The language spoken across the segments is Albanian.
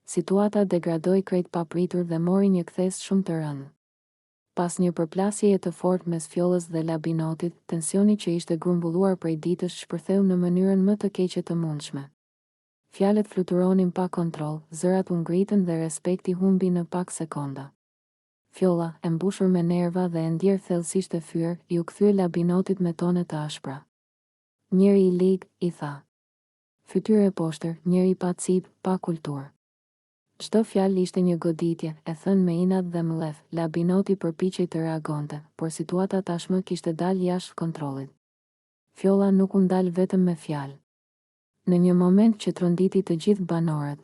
Situata degradoi krejt papritur dhe mori një kthes shumë të rëndë. Pas një përplasjeje të fortë mes Fjollës dhe Labinotit, tensioni që ishte grumbulluar prej ditësh shpërtheu në mënyrën më të keqe të mundshme. Fjalët fluturonin pa kontroll, zërat u ngritën dhe respekti humbi në pak sekonda. Fjolla, e mbushur me nerva dhe e ndjerë thellësisht e fyer, ju kthye Labinotit me tone të ashpra. Njeri i lig, i tha. Fytyrë e poshtër, njeri pa cip, pa kulturë. Çdo fjalë ishte një goditje, e thënë me inat dhe mllef. Labinoti përpiqej të reagonte, por situata tashmë kishte dalë jashtë kontrollit. Fjolla nuk u ndal vetëm me fjalë. Në një moment që tronditi të gjithë banorët.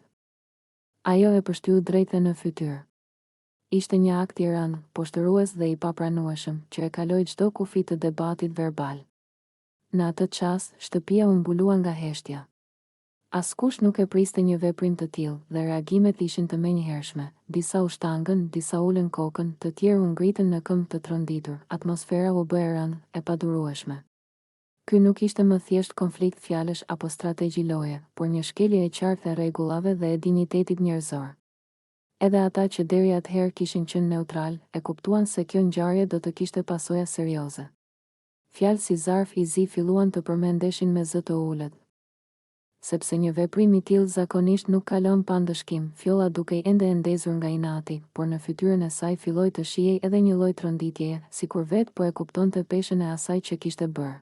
Ajo e pështyu drejtë në fytyrë. Ishte një akt i rëndë, poshtërues dhe i papranueshëm, që e kaloi çdo kufi të debatit verbal. Në atë çast, shtëpia u mbulua nga heshtja. Askush nuk e priste një veprim të tillë dhe reagimet ishin të menjëhershme. Disa u shtangën, disa ulën kokën, të tjerë u ngritën në këmbë të tronditur. Atmosfera u bë e rëndë, e padurueshme. Ky nuk ishte më thjesht konflikt fjalësh apo strategji loje, por një shkelje e qartë e rregullave dhe e dinjitetit njerëzor. Edhe ata që deri atëherë kishin qenë neutral, e kuptuan se kjo ngjarje do të kishte pasoja serioze. Fjalë si zarf i zi filluan të përmendeshin me zë të ulët. Sepse një veprim i tillë zakonisht nuk kalon pa ndëshkim, Fjolla dukej ende e ndezur nga inati, por në fytyrën e saj filloi të shihej edhe një lloj tronditjeje, sikur vetë po e kuptonte peshën e asaj që kishte bërë.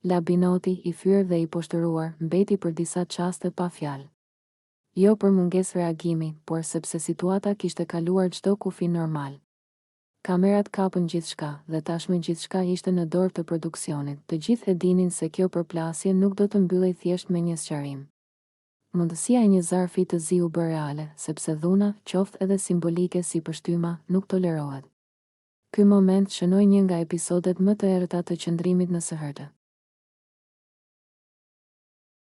Labinoti, i fyer dhe i poshtëruar, mbeti për disa çaste pa fjalë. Jo për mungesë reagimi, por sepse situata kishte kaluar çdo kufi normal. Kamerat kapën gjithçka, dhe tashmë gjithçka ishte në dorë të produksionit. Të gjithë e dinin se kjo përplasje nuk do të mbyllej thjesht me një sqarim. Mundësia e një zarfi të zi u bë reale, sepse dhuna, qoftë edhe simbolike si pështyma, nuk tolerohet. Ky moment shënoi një nga episodet më të errëta të qëndrimit në SHT.